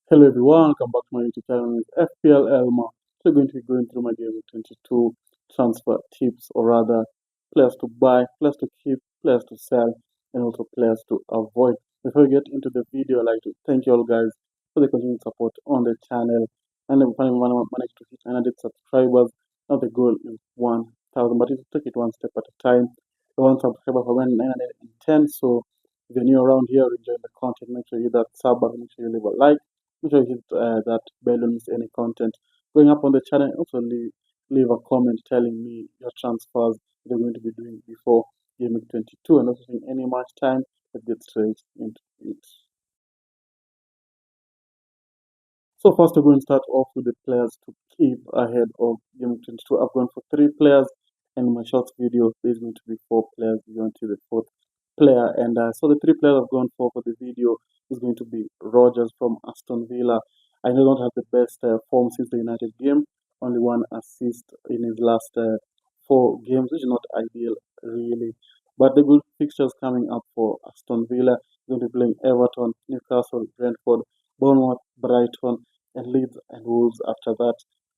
Hello everyone, welcome back to my YouTube channel. It's FPL Elma. So we're going to be going through my game 22 transfer tips, or rather players to buy, players to keep, players to sell, and also players to avoid. Before we get into the video, I'd like to thank you all guys for the continued support on the channel. And then finally managed to hit 100 subscribers. Now the goal is 1,000, but you take it one step at a time. The one subscriber for 910. So if you're new around here, enjoy the content, make sure you hit that sub button, make sure you leave a like. Make sure you hit that bell, don't miss any content going up on the channel. Also leave a comment telling me your transfers you're going to be doing before Gameweek 22, and also in any match time. Let's get straight into it. So first, we're going to start off with the players to keep ahead of Gameweek 22. I've gone for 3 players, and in my short video, there's going to be 4 players. We're going to the fourth player, and so the 3 players I've gone for the video is going to be Rogers from Aston Villa. I know don't have the best form since the United game, only 1 assist in his last 4 games, which is not ideal really. But the good fixtures coming up for Aston Villa. Going to be playing Everton, Newcastle, Brentford, Bournemouth, Brighton, and Leeds and Wolves after that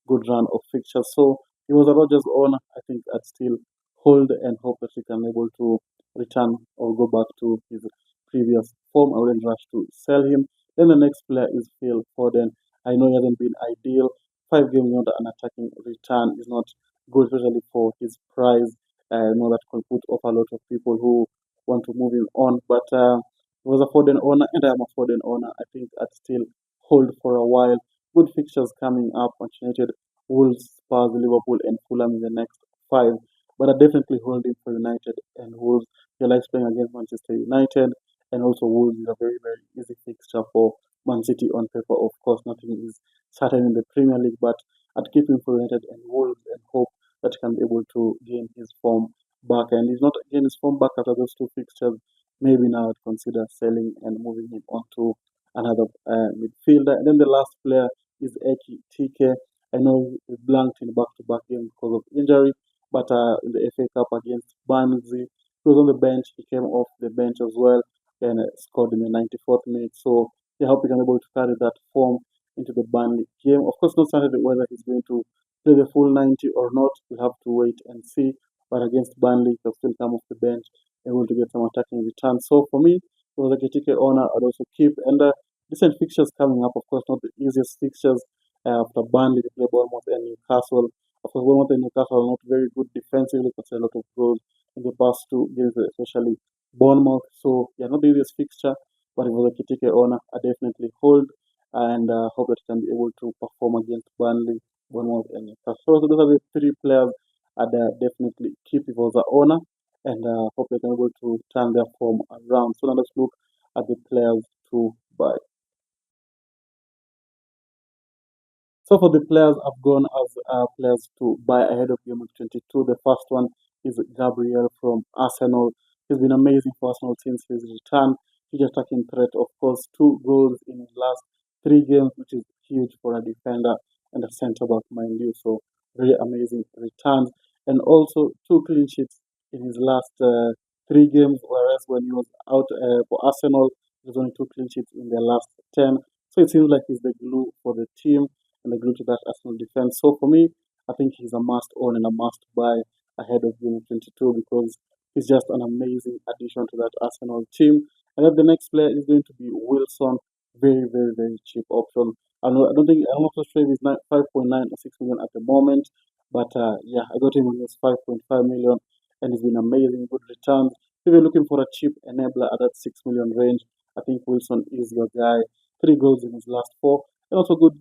good run of fixtures. So he was a Rogers owner. I think I'd still hold and hope that he can be able to return or go back to his previous form. I wouldn't rush to sell him. Then the next player is Phil Foden. I know he hasn't been ideal. 5 games without an attacking return is not good, especially for his price. I know that can put off a lot of people who want to move him on. But he was a Foden owner, and I am a Foden owner. I think I'd still hold for a while. Good fixtures coming up. Manchester United, Wolves, Spurs, Liverpool, and Fulham in the next 5. But I definitely hold him for United and Wolves. He likes playing against Manchester United, and also Wolves is a very, very easy fixture for Man City on paper. Of course, nothing is certain in the Premier League, but I'd keep him for United and Wolves and hope that he can be able to gain his form back. And he's not gain his form back after those 2 fixtures. Maybe now I'd consider selling and moving him on to another midfielder. And then the last player is Eki TK. I know he blanked in back-to-back games because of injury, but in the FA Cup against Barnsley, he was on the bench. He came off the bench as well and scored in the 94th minute. So I hope he can be able to carry that form into the Burnley game. Of course, not certain whether he's going to play the full 90 or not. We'll have to wait and see. But against Burnley, he'll still come off the bench able to get some attacking returns. So for me, it was like a ticket owner. I'd also keep. And decent fixtures coming up. Of course, not the easiest fixtures. After Burnley, they play Bournemouth and Newcastle. Of course, Bournemouth and Newcastle are not very good defensively, because a lot of goals in the past 2 games, especially Bournemouth. So yeah, not the easiest fixture. But if it was a ticket owner, I definitely hold and hope that he can be able to perform against Burnley, Bournemouth, and Newcastle. So those are the 3 players I'd definitely keep if I was the owner, and hope they can be able to turn their form around. So now let's look at the players to buy. So for the players I've gone as players to buy ahead of Game Week 22, the first one is Gabriel from Arsenal. He's been amazing for Arsenal since his return. Huge attacking threat, of course, 2 goals in his last 3 games, which is huge for a defender and a centre back, mind you. So very amazing returns, and also 2 clean sheets in his last 3 games. Whereas when he was out for Arsenal, there's only 2 clean sheets in their last 10. So it seems like he's the glue for the team and the glue to that Arsenal defense. So for me, I think he's a must own and a must buy ahead of Game 22, because he's just an amazing addition to that Arsenal team. And then the next player is going to be Wilson. Very, very, very cheap option. I don't think I'm not so sure if he's 5.9 or 6 million at the moment, but yeah, I got him when he was 5.5 million, and he's been amazing, good returns. If you're looking for a cheap enabler at that 6 million range, I think Wilson is your guy. 3 goals in his last 4, and also good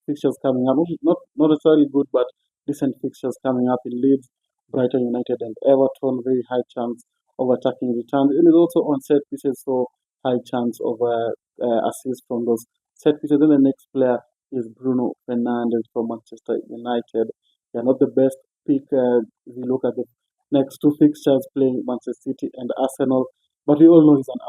fixtures coming up. Not necessarily good, but decent fixtures coming up in Leeds, Brighton United, and Everton. Very high chance of attacking returns. And it's also on set pieces, so high chance of assist from those set pieces. Then the next player is Bruno Fernandes from Manchester United. They're not the best pick if you look at the next 2 fixtures, playing Manchester City and Arsenal. But we all know he's an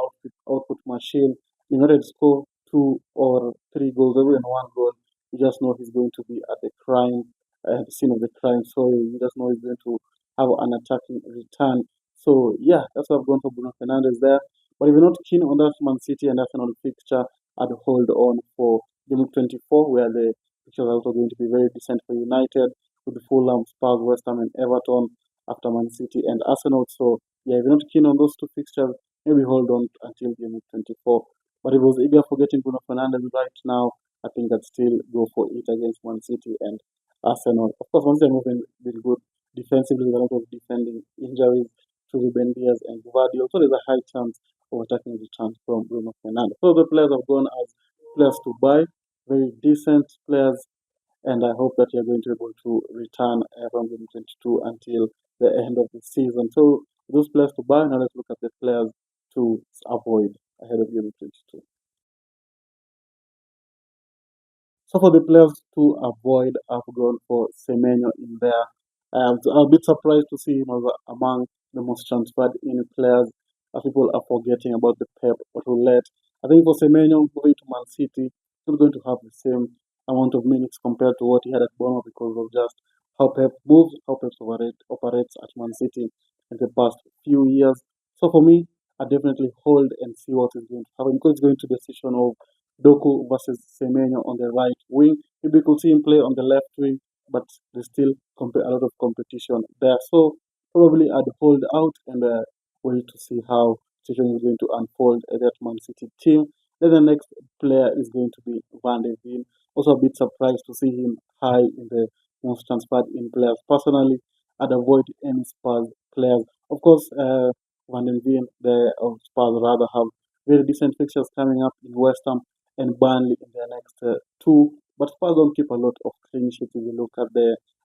output machine. United score 2 or 3 goals, every and 1 goal. You just know he's going to be at the scene of the crime. So you just know he's going to have an attacking return. So yeah, that's why I've gone for Bruno Fernandes there. But if you're not keen on that Man City and Arsenal fixture, I'd hold on for Game Week 24, where the fixtures are also going to be very decent for United with the Fulham, Spurs, West Ham, and Everton after Man City and Arsenal. So, yeah, if you're not keen on those two fixtures, maybe hold on until Game Week 24. But if I was eager for getting Bruno Fernandes right now, I think I'd still go for it against Man City and Arsenal. Of course, Man City have been good defensively with a lot of defending injuries to Ruben Diaz and Guardiola. So there's a high chance of attacking returns from Bruno Fernandes. So the players have gone as players to buy, very decent players, and I hope that you're going to be able to return from game 22 until the end of the season. So those players to buy, now let's look at the players to avoid ahead of game 22. So for the players to avoid, I've gone for Semenyo in there. I'm a bit surprised to see him as among the most transferred in players, as people are forgetting about the Pep roulette. I think for Semenyo moving to Man City, he's not going to have the same amount of minutes compared to what he had at Bournemouth because of just how Pep moves, how Pep operates at Man City in the past few years. So for me, I definitely hold and see what is going to happen because it's going to be a decision of Doku versus Semenyo on the right wing. Maybe you could see him play on the left wing, but there's still a lot of competition there. So probably I'd hold out and wait to see how situation is going to unfold at that Man City team. Then the next player is going to be Van de Ven. Also a bit surprised to see him high in the most transferred in players. Personally, I'd avoid any Spurs players. Of course, Van de Ven, the Spurs rather have very decent fixtures coming up in West Ham and Burnley in their next two. But Spurs don't keep a lot of clean sheets if you look at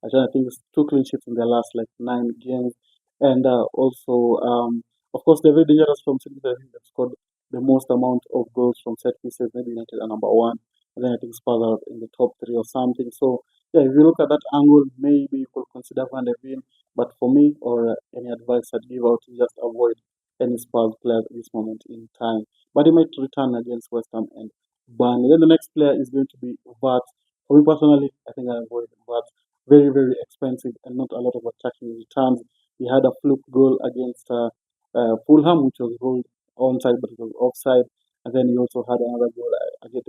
I think it's two clean sheets in their last like 9 games. And also, of course, they're very dangerous from set pieces. I think they've scored the most amount of goals from set pieces. Maybe United are number one. And then I think Spurs are in the top three or something. So, yeah, if you look at that angle, maybe you could consider Van der Ven. But for me, or any advice I'd give out, is just avoid any Spurs players at this moment in time. But he might return against West Ham and Burnley. Then the next player is going to be VAT. For me personally, I think I avoid VAT. Very, very expensive and not a lot of attacking returns. He had a fluke goal against Fulham, which was ruled onside, but it was offside. And then he also had another goal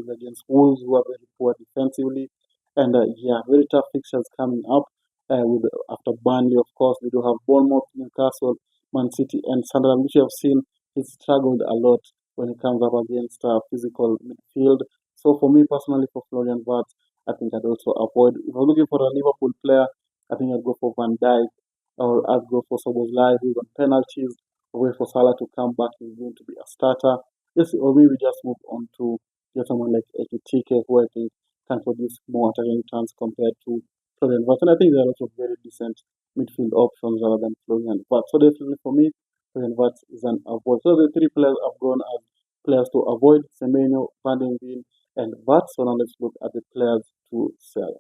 against Wolves, who are very poor defensively. And yeah, very tough fixtures coming up. With after Burnley, of course, they do have Bournemouth, Newcastle, Man City, and Sunderland, which you have seen he's struggled a lot when it comes up against physical midfield. So for me personally, for Florian Wirtz, I think I'd also avoid. If I'm looking for a Liverpool player, I think I'd go for Van Dijk or I'd go for Soboslai, who's on penalties. Wait for Salah to come back. He's going to be a starter. Yes, or maybe just move on to get someone like Ekitike, who I think can produce more attacking returns compared to Florian Wirtz. And I think there are also very decent midfield options rather than Florian Wirtz. So definitely for me, Florian Wirtz is an avoid. So the three players I've gone as players to avoid: Semenyo, Van den Ven, and Wirtz. So now let's look at the players to sell.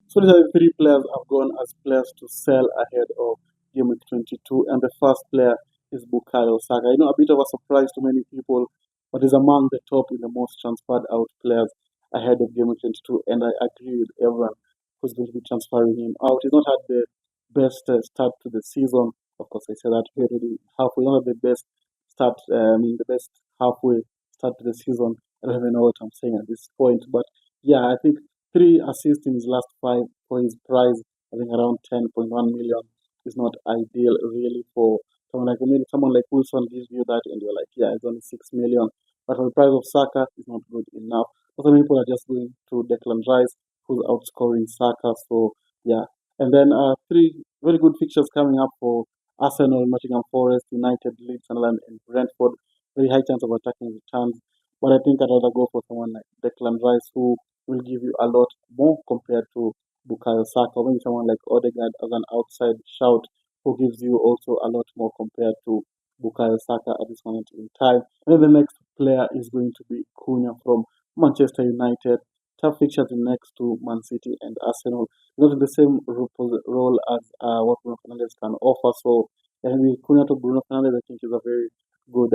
So these are the three players I've gone as players to sell ahead of Game Week 22. And the first player is Bukayo Saka. I know a bit of a surprise to many people, but he's among the top in the most transferred out players ahead of Game Week 22. And I agree with everyone who's going to be transferring him out. He's not had the best start to the season. Of course, I said that already halfway. Not the best start, the best halfway start to the season. I don't even know what I'm saying at this point. But yeah, I think three assists in his last five for his price. I think around 10.1 million is not ideal really for someone like maybe someone like Wilson gives you that and you're like, yeah, it's only 6 million. But for the price of Saka, it's not good enough. So some people are just going to Declan Rice, who's outscoring Saka. So yeah. And then three very good fixtures coming up for Arsenal, Nottingham Forest, United, Leeds, Sunderland, and Brentford. Very high chance of attacking returns. But I think I'd rather go for someone like Declan Rice, who will give you a lot more compared to Bukayo Saka. Or maybe someone like Odegaard as an outside shout who gives you also a lot more compared to Bukayo Saka at this moment in time. And then the next player is going to be Cunha from Manchester United. Tough fixtures in next to Man City and Arsenal. Not in the same role as what Bruno Fernandes can offer. So and with Cunha to Bruno Fernandes, I think is a very good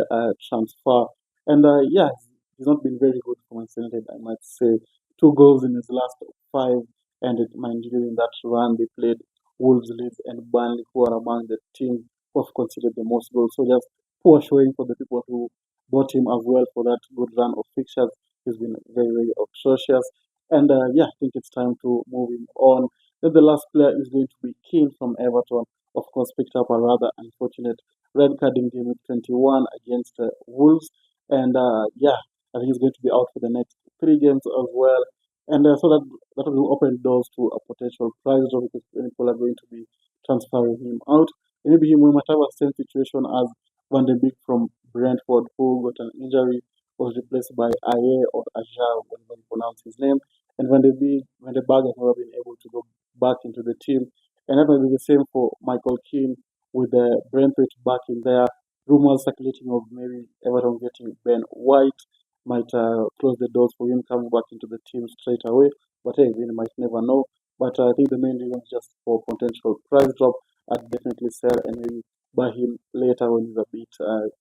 transfer. And yeah, he's not been very good for Manchester United, I might say. Two goals in his last five, and mind you, in that run they played Wolves, Leeds, and Burnley, who are among the teams who have conceded the most goals. So just poor showing for the people who bought him as well for that good run of fixtures. He's been very, very atrocious. And yeah, I think it's time to move him on. Then the last player is going to be Keane from Everton. Of course, picked up a rather unfortunate red card in game week 21 against Wolves. And yeah, I think he's going to be out for the next 3 games as well. And so that will open doors to a potential prize draw because people are going to be transferring him out. Maybe we might have a same situation as Van de Beek from Brentford, who got an injury, was replaced by Aye or Aja, whatever you pronounce his name. And Van de Beek has never been able to go back into the team. And that might be the same for Michael Keane with the Brentford back in there. Rumors circulating of maybe Everton getting Ben White might close the doors for him coming back into the team straight away. But hey, we might never know. But I think the main reason is just for potential price drop. I'd definitely sell and maybe buy him later when he's a bit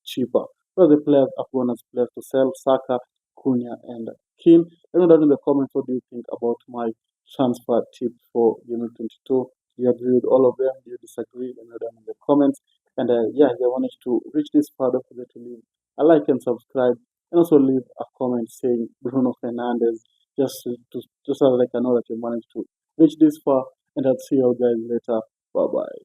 cheaper. So the players I've gone as players to sell: Saka, Cunha, and Keane. Let me know down in the comments what do you think about my transfer tip for Game 22. Do you agree with all of them? Do you disagree? Let me know down in the comments. And yeah, if you wanted to reach this far, don't forget to leave a like and subscribe, and also leave a comment saying Bruno Fernandez, just so that I can know that you managed to reach this far. And I'll see you guys later. Bye bye.